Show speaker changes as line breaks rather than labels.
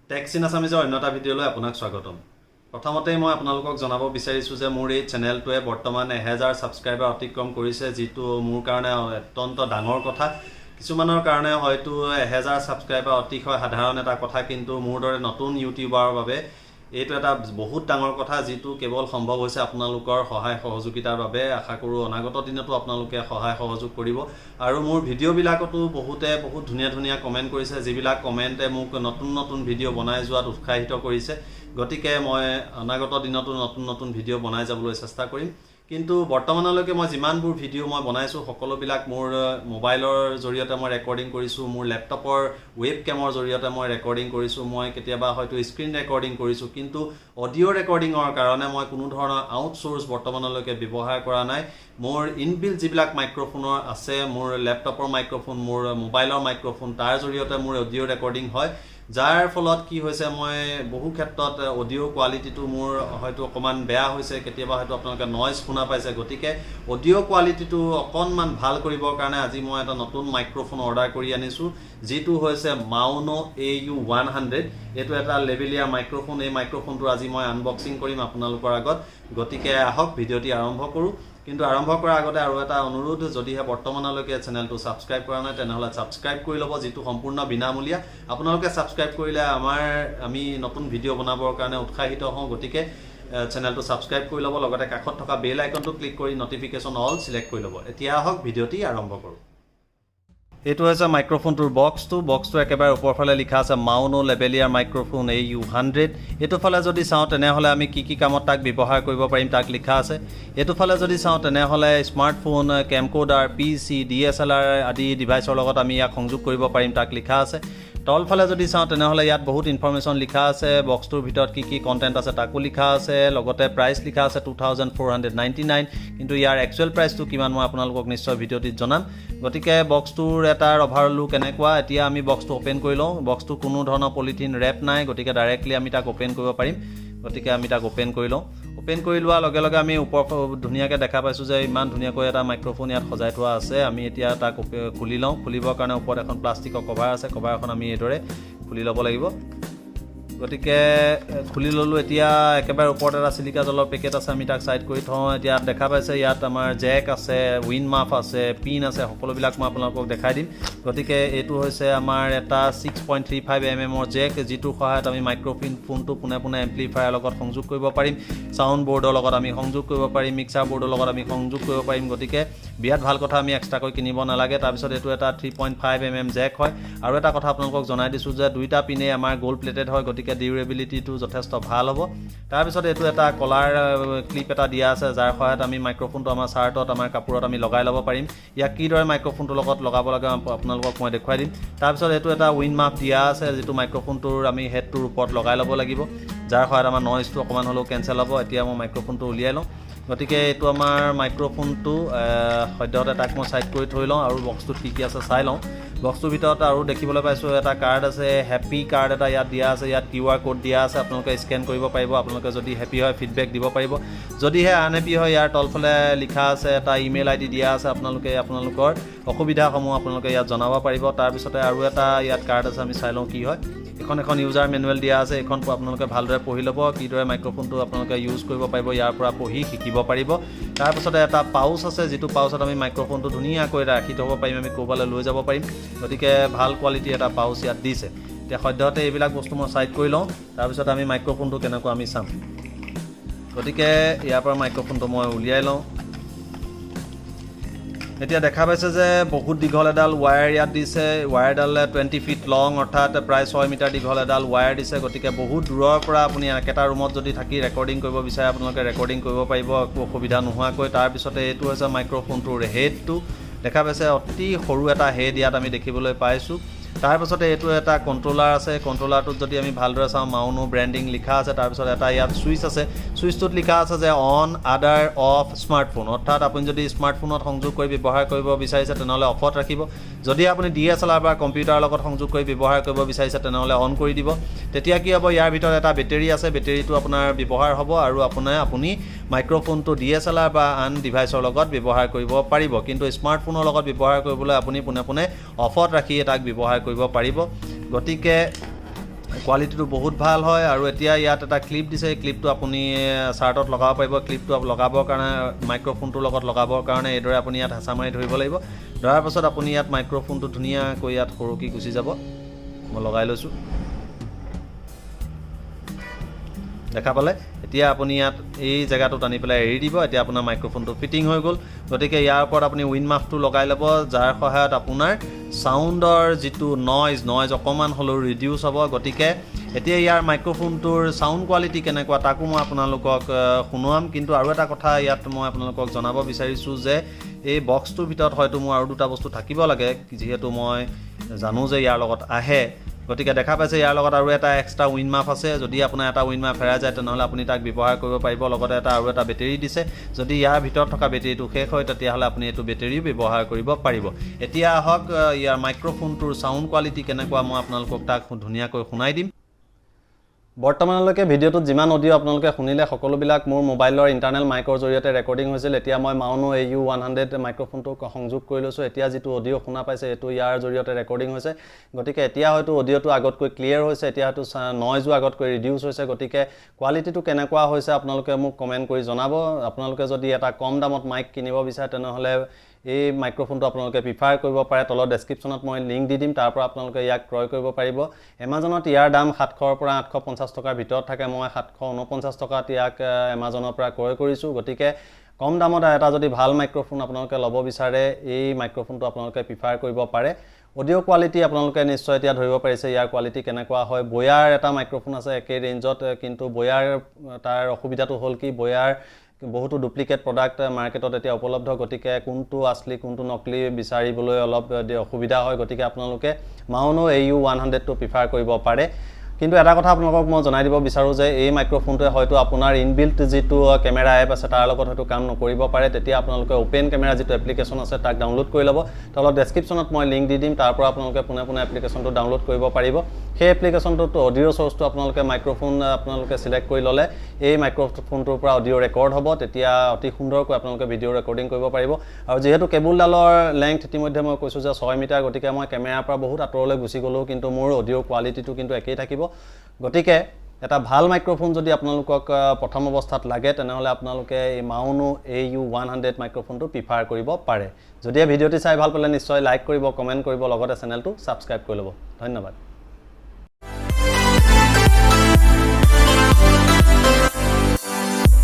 Tax in আছামিজৰ অন্য এটা ভিডিঅ'লৈ আপোনাক স্বাগতম। প্ৰথমতে মই আপোনালোকক জনাব বিচাৰিছোঁ যে মোৰ এই চেনেলটোৱে বৰ্তমান 1000 ছাবস্ক্ৰাইবাৰ অতিক্ৰম কৰিছে, যিটো মোৰ কাৰণে অত্যন্ত ডাঙৰ কথা। কিছুমানৰ কাৰণে হয়তো 1000 ছাবস্ক্ৰাইবাৰ অতিশয় সাধাৰণ এটা কথা, কিন্তু মোৰ দৰে নতুন ইউটিউবাৰৰ বাবে এইটো এটা বহুত ডাঙৰ কথা, যিটো কেৱল সম্ভৱ হৈছে আপোনালোকৰ সহায় সহযোগিতাৰ বাবে। আশা কৰোঁ অনাগত দিনতো আপোনালোকে সহায় সহযোগ কৰিব। আৰু মোৰ ভিডিঅ'বিলাকতো বহুতে বহুত ধুনীয়া ধুনীয়া কমেণ্ট কৰিছে, যিবিলাক কমেণ্টে মোক নতুন নতুন ভিডিঅ' বনাই যোৱাত উৎসাহিত কৰিছে। গতিকে মই অনাগত দিনতো নতুন নতুন ভিডিঅ' বনাই যাবলৈ চেষ্টা কৰিম। কিন্তু বৰ্তমানলৈকে মই যিমানবোৰ ভিডিঅ' মই বনাইছোঁ সকলোবিলাক মোৰ মোবাইলৰ জৰিয়তে মই ৰেকৰ্ডিং কৰিছোঁ, মোৰ লেপটপৰ ৱেব কেমৰ জৰিয়তে মই ৰেকৰ্ডিং কৰিছোঁ, মই কেতিয়াবা হয়তো স্ক্ৰীণ ৰেকৰ্ডিং কৰিছোঁ। কিন্তু অডিঅ' ৰেকৰ্ডিঙৰ কাৰণে মই কোনো ধৰণৰ আউটচোৰ্চ বৰ্তমানলৈকে ব্যৱহাৰ কৰা নাই। মোৰ ইনবিল্ট যিবিলাক মাইক্ৰফোনৰ আছে, মোৰ লেপটপৰ মাইক্ৰফোন, মোৰ মোবাইলৰ মাইক্ৰফোন, তাৰ জৰিয়তে মোৰ অডিঅ' ৰেকৰ্ডিং হয়। যাৰ ফলত কি হৈছে, মই বহু ক্ষেত্ৰত অডিঅ' কোৱালিটিটো মোৰ হয়তো অকণমান বেয়া হৈছে, কেতিয়াবা হয়তো আপোনালোকে নইজ শুনা পাইছে। গতিকে অডিঅ' কোৱালিটিটো অকণমান ভাল কৰিবৰ কাৰণে আজি মই এটা নতুন মাইক্ৰফোন অৰ্ডাৰ কৰি আনিছোঁ, যিটো হৈছে Maono AU 100। এইটো এটা লেভেলিয়াৰ মাইক্ৰফোন। এই মাইক্ৰফোনটো আজি মই আনবক্সিং কৰিম আপোনালোকৰ আগত। গতিকে আহক ভিডিঅ'টি আৰম্ভ কৰোঁ। কিন্তু আৰম্ভ কৰাৰ আগতে আৰু এটা অনুৰোধ, যদিহে বৰ্তমানলৈকে চেনেলটো ছাবস্ক্ৰাইব কৰা নাই তেনেহ'লে ছাবস্ক্ৰাইব কৰি ল'ব, যিটো সম্পূৰ্ণ বিনামূলীয়া। আপোনালোকে ছাবস্ক্ৰাইব কৰিলে আমি নতুন ভিডিঅ' বনাবৰ কাৰণে উৎসাহিত হওঁ। গতিকে চেনেলটো ছাবস্ক্ৰাইব কৰি ল'ব, লগতে কাষত থকা বেল আইকনটো ক্লিক কৰি নটিফিকেশ্যন অল ছিলেক্ট কৰি ল'ব। এতিয়া আহক ভিডিঅ'টি আৰম্ভ কৰোঁ। এইটো হৈছে মাইক্ৰফোনটোৰ বক্সটো একেবাৰে ওপৰ ফালে লিখা আছে Maono লেভেলিয়াৰ মাইক্ৰফোন AU 100। এইটো ফালে যদি চাওঁ তেনেহ'লে আমি কি কামত তাক ব্যৱহাৰ কৰিব পাৰিম তাক লিখা আছে। এইটো ফালে যদি চাওঁ তেনেহ'লে স্মাৰ্টফোন, কেমকোডাৰ, PC, DSLR আদি ডিভাইচৰ লগত আমি ইয়াক সংযোগ কৰিব পাৰিম তাক লিখা আছে। তলফালে যদি চাওঁ তেনেহ'লে ইয়াত বহুত ইনফৰমেশ্যন লিখা আছে। বক্সটোৰ ভিতৰত কি কণ্টেণ্ট আছে তাকো লিখা আছে, লগতে প্ৰাইচ লিখা আছে 2499। কিন্তু ইয়াৰ একচুৱেল প্ৰাইচটো কিমান মই আপোনালোকক নিশ্চয় ভিডিঅ'টিত জনাম। গতিকে বক্সটোৰ এটাৰ অভাৰঅল লুক এনেকুৱা। এতিয়া আমি বক্সটো অ'পেন কৰি লওঁ। বক্সটো কোনো ধৰণৰ পলিথিন ৰেপ নাই, গতিকে ডাইৰেক্টলি আমি তাক অ'পেন কৰিব পাৰিম। গতিকে আমি তাক অ'পেন কৰি লওঁ। অ'পেন কৰি লোৱাৰ লগে লগে আমি ওপৰ ধুনীয়াকৈ দেখা পাইছোঁ যে ইমান ধুনীয়াকৈ এটা মাইক্ৰফোন ইয়াত সজাই থোৱা আছে। আমি এতিয়া তাক খুলি লওঁ। খুলিবৰ কাৰণে ওপৰত এখন প্লাষ্টিকৰ কভাৰ আছে, কভাৰখন আমি এইদৰে খুলি ল'ব লাগিব। গতিকে খুলি ল'লোঁ। এতিয়া একেবাৰে ওপৰত এটা চিলিকা জলৰ পেকেট আছে, আমি তাক ছাইড কৰি থওঁ। এতিয়া দেখা পাইছে ইয়াত আমাৰ জেক আছে, উইণ্ড মাফ আছে, পিন আছে, সকলোবিলাক মই আপোনালোকক দেখাই দিম। গতিকে এইটো হৈছে আমাৰ এটা 6.35 mm জেক, যিটোৰ সহায়ত আমি মাইক্ৰফোনটো পোনে পোনে এম্প্লিফায়াৰৰ লগত সংযোগ কৰিব পাৰিম, ছাউণ্ড বৰ্ডৰ লগত আমি সংযোগ কৰিব পাৰিম, মিক্সাৰ বৰ্ডৰ লগত আমি সংযোগ কৰিব পাৰিম। গতিকে বিৰাট ভাল কথা, আমি এক্সট্ৰাকৈ কিনিব নালাগে। তাৰপিছত এইটো এটা 3.5 mm জেক হয়। আৰু এটা কথা আপোনালোকক জনাই দিছোঁ যে দুইটা পিনে আমাৰ গ'ল্ড প্লেটেড হয়, গতিকে ডিউৰেবিলিটিটো যথেষ্ট ভাল হ'ব। তাৰপিছত এইটো এটা কলাৰ ক্লিপ এটা দিয়া আছে, যাৰ সহায়ত আমি মাইক্ৰফোনটো আমাৰ চাৰ্টত, আমাৰ কাপোৰত আমি লগাই ল'ব পাৰিম। ইয়াক কিদৰে মাইক্ৰফোনটোৰ লগত লগাব লাগে আপোনালোকক মই দেখুৱাই দিম। তাৰপিছত এইটো এটা উইণ্ড মাফ দিয়া আছে, যিটো মাইক্ৰফোনটোৰ আমি হেডটোৰ ওপৰত লগাই ল'ব লাগিব, যাৰ সহায়ত আমাৰ নইজটো অকণমান হ'লেও কেঞ্চেল হ'ব। এতিয়া মই মাইক্ৰফোনটো উলিয়াই লওঁ। গতিকে এইটো আমাৰ মাইক্ৰফোনটো সদ্যহতে তাক মই ছাইড কৰি থৈ লওঁ আৰু বক্সটোত কি আছে চাই লওঁ। বক্সটোৰ ভিতৰত আৰু দেখিবলৈ পাইছোঁ এটা কাৰ্ড আছে, হেপী কাৰ্ড এটা ইয়াত দিয়া আছে। ইয়াত QR কোড দিয়া আছে, আপোনালোকে স্কেন কৰিব পাৰিব। আপোনালোকে যদি হেপী হয় ফিডবেক দিব পাৰিব, যদিহে আনহেপী হয় ইয়াৰ তলফালে লিখা আছে এটা ইমেইল ID দিয়া আছে। আপোনালোকৰ অসুবিধাসমূহ আপোনালোকে ইয়াত জনাব পাৰিব। তাৰপিছতে আৰু এটা ইয়াত কাৰ্ড আছে, আমি চাই লওঁ কি হয়। এখন ইউজাৰ মেনুৱেল দিয়া আছে, এইখন আপোনালোকে ভালদৰে পঢ়ি ল'ব, কিদৰে মাইক্ৰফোনটো আপোনালোকে ইউজ কৰিব পাৰিব, ইয়াৰ পৰা পঢ়ি শিকিব পাৰিব। তাৰপিছতে এটা পাউচ আছে, যিটো পাউচত আমি মাইক্ৰফোনটো ধুনীয়াকৈ ৰাখি থ'ব পাৰিম, আমি ক'ৰবালৈ লৈ যাব পাৰিম। গতিকে ভাল কোৱালিটিৰ এটা পাউচ ইয়াত দিছে। এতিয়া সদ্যহতে এইবিলাক বস্তু মই ছাইড কৰি লওঁ। তাৰপিছত আমি মাইক্ৰফোনটো কেনেকুৱা আমি চাম। গতিকে ইয়াৰ পৰা মাইক্ৰফোনটো মই উলিয়াই লওঁ। এতিয়া দেখা পাইছে যে বহুত দীঘল এডাল ৱায়াৰ ইয়াত দিছে। ৱায়াৰডালে 20 ফিট লং, অৰ্থাৎ প্ৰায় 6 মিটাৰ দীঘল এডাল ৱায়াৰ দিছে। গতিকে বহুত দূৰৰ পৰা আপুনি একেটা ৰুমত যদি থাকি ৰেকৰ্ডিং কৰিব বিচাৰে আপোনালোকে ৰেকৰ্ডিং কৰিব পাৰিব একো অসুবিধা নোহোৱাকৈ। তাৰপিছতে এইটো হৈছে মাইক্ৰফোনটোৰ হেডটো। দেখা পাইছে অতি সৰু এটা হেড ইয়াত আমি দেখিবলৈ পাইছোঁ। তাৰপিছতে এইটো এটা কণ্ট্ৰলাৰ আছে। কণ্ট্ৰলাৰটোত যদি আমি ভালদৰে চাওঁ Maono ব্ৰেণ্ডিং লিখা আছে। তাৰপিছত এটা ইয়াত ছুইচ আছে। সুইচটোত লিখা আছে যে অন আদাৰ অফ স্মাৰ্টফোন, অৰ্থাৎ আপুনি যদি স্মাৰ্টফোনত সংযোগ কৰি ব্যৱহাৰ কৰিব বিচাৰিছে তেনেহ'লে অফত ৰাখিব, যদি আপুনি DSLR বা কম্পিউটাৰৰ লগত সংযোগ কৰি ব্যৱহাৰ কৰিব বিচাৰিছে তেনেহ'লে অন কৰি দিব। তেতিয়া কি হ'ব, ইয়াৰ ভিতৰত এটা বেটেৰী আছে, বেটেৰীটো আপোনাৰ ব্যৱহাৰ হ'ব আৰু আপুনি মাইক্ৰফোনটো DSLR বা আন ডিভাইচৰ লগত ব্যৱহাৰ কৰিব পাৰিব, কিন্তু স্মাৰ্টফোনৰ লগত ব্যৱহাৰ কৰিবলৈ আপুনি পোনে পোনে অফত ৰাখি তাক ব্যৱহাৰ কৰিব পাৰিব। গতিকে কোৱালিটিটো বহুত ভাল হয়। আৰু এতিয়া ইয়াত এটা ক্লিপ দিছে, এই ক্লিপটো আপুনি চাৰ্টত লগাব পাৰিব। ক্লিপটো লগাবৰ কাৰণে মাইক্ৰফোনটোৰ লগত লগাবৰ কাৰণে এইদৰে আপুনি ইয়াত হেঁচা মাৰি ধৰিব লাগিব। ধৰাৰ পাছত আপুনি ইয়াত মাইক্ৰফোনটো ধুনীয়াকৈ ইয়াত সৰকি গুচি যাব। মই লগাই লৈছোঁ, দেখা পালে। এতিয়া আপুনি ইয়াত এই জেগাটোত আনি পেলাই এৰি দিব। এতিয়া আপোনাৰ মাইক্ৰফোনটো ফিটিং হৈ গ'ল। গতিকে ইয়াৰ ওপৰত আপুনি উইণ্ড মাফটো লগাই ল'ব, যাৰ সহায়ত আপোনাৰ চাউণ্ডৰ যিটো নইজ অকণমান হ'লেও ৰিডিউচ হ'ব। গতিকে এতিয়া ইয়াৰ মাইক্ৰফোনটোৰ চাউণ্ড কোৱালিটি কেনেকুৱা তাকো মই আপোনালোকক শুনোৱাম, কিন্তু আৰু এটা কথা ইয়াত মই আপোনালোকক জনাব বিচাৰিছোঁ যে এই বক্সটোৰ ভিতৰত হয়তো মোৰ আৰু দুটা বস্তু থাকিব লাগে, যিহেতু মই জানো যে ইয়াৰ লগত আহে। গতিকে দেখা পাইছে ইয়াৰ লগত আৰু এটা এক্সট্ৰা উইণ্ড মাফ আছে। যদি আপোনাৰ এটা উইণ্ড মাফ হেৰাই যায় তেনেহ'লে আপুনি তাক ব্যৱহাৰ কৰিব পাৰিব। লগতে আৰু এটা বেটেৰী দিছে, যদি ইয়াৰ ভিতৰত থকা বেটেৰীটো শেষ হয় তেতিয়াহ'লে আপুনি এইটো বেটেৰীও ব্যৱহাৰ কৰিব পাৰিব। এতিয়া আহক ইয়াৰ মাইক্ৰফোনটোৰ চাউণ্ড কোৱালিটি কেনেকুৱা মই আপোনালোকক তাক ধুনীয়াকৈ শুনাই দিম। বৰ্তমানলৈকে ভিডিঅ'টোত যিমান অডিঅ' আপোনালোকে শুনিলে সকলোবিলাক মোৰ মোবাইলৰ ইণ্টাৰনেল মাইকৰ জৰিয়তে ৰেকৰ্ডিং হৈছিল। এতিয়া মই Maono AU 100 মাইক্ৰফোনটো সংযোগ কৰি লৈছোঁ। এতিয়া যিটো অডিঅ' শুনা পাইছে এইটো ইয়াৰ জৰিয়তে ৰেকৰ্ডিং হৈছে। গতিকে এতিয়া হয়তো অডিঅ'টো আগতকৈ ক্লিয়াৰ হৈছে, এতিয়া হয়তো নইজো আগতকৈ ৰিডিউচ হৈছে। গতিকে কোৱালিটিটো কেনেকুৱা হৈছে আপোনালোকে মোক কমেণ্ট কৰি জনাব। আপোনালোকে যদি এটা কম দামত মাইক কিনিব বিচাৰে তেনেহ'লে এই মাইক্ৰফোনটো আপোনালোকে প্ৰিফাৰ কৰিব পাৰে। তলত ডেছক্ৰিপশ্যনত মই লিংক দি দিম, তাৰ পৰা আপোনালোকে ইয়াক ক্ৰয় কৰিব পাৰিব। এমাজনত ইয়াৰ দাম 700ৰ পৰা 850 টকাৰ ভিতৰত থাকে। মই 749 টকাত ইয়াক এমাজনৰ পৰা ক্ৰয় কৰিছোঁ। গতিকে কম দামত এটা যদি ভাল মাইক্ৰফোন আপোনালোকে ল'ব বিচাৰে এই মাইক্ৰফোনটো আপোনালোকে প্ৰিফাৰ কৰিব পাৰে। অডিঅ' কোৱালিটি আপোনালোকে নিশ্চয় এতিয়া ধৰিব পাৰিছে ইয়াৰ কোৱালিটি কেনেকুৱা হয়। বয়াৰ এটা মাইক্ৰফোন আছে একেই ৰেঞ্জত, কিন্তু বয়াৰ তাৰ অসুবিধাটো হ'ল কি বয়াৰ বহুতো ডুপ্লিকেট প্ৰডাক্ট মাৰ্কেটত এতিয়া উপলব্ধ। গতিকে কোনটো আচলি কোনটো নকলি বিচাৰিবলৈ অলপ অসুবিধা হয়। গতিকে আপোনালোকে Maono AU 100টো প্ৰিফাৰ কৰিব পাৰে। কিন্তু এটা কথা আপোনালোকক মই জনাই দিব বিচাৰোঁ যে এই মাইক্ৰফোনটোৱে হয়তো আপোনাৰ ইনবিল্ট যিটো কেমেৰা এপ আছে তাৰ লগত হয়তো কাম নকৰিব পাৰে। তেতিয়া আপোনালোকে অ'পেন কেমেৰা যিটো এপ্লিকেশ্যন আছে তাক ডাউনলোড কৰি ল'ব। তলত ডেছক্ৰিপশ্যনত মই লিংক দি দিম, তাৰ পৰা আপোনালোকে পোনে পোনে এপ্লিকেশ্যনটো ডাউনলোড কৰিব পাৰিব। সেই এপ্লিকেশ্যনটোত অডিঅ' চ'ৰ্চটো আপোনালোকে মাইক্ৰফোন আপোনালোকে চিলেক্ট কৰি ল'লে এই মাইক্ৰফোনটোৰ পৰা অডিঅ' ৰেকৰ্ড হ'ব। তেতিয়া অতি সুন্দৰকৈ আপোনালোকে ভিডিঅ' ৰেকৰ্ডিং কৰিব পাৰিব। আৰু যিহেতু কেবুলডালৰ লেংথ ইতিমধ্যে মই কৈছোঁ যে 6 মিটাৰ, গতিকে মই কেমেৰাৰ পৰা বহুত আঁতৰলৈ গুচি গ'লেও কিন্তু মোৰ অডিঅ' কোৱালিটিটো কিন্তু একেই থাকিব। গতিকে এটা ভাল মাইক্ৰফোন যদি আপোনালোকক প্ৰথম অৱস্থাত লাগে তেনেহ'লে আপোনালোকে এই Maono AU 100 মাইক্ৰফোনটো প্ৰিফাৰ কৰিব পাৰে। যদিহে ভিডিঅ'টি চাই ভাল পালে নিশ্চয় লাইক কৰিব, কমেণ্ট কৰিব, লগতে চেনেলটো ছাবস্ক্ৰাইব কৰি ল'ব। ধন্যবাদ।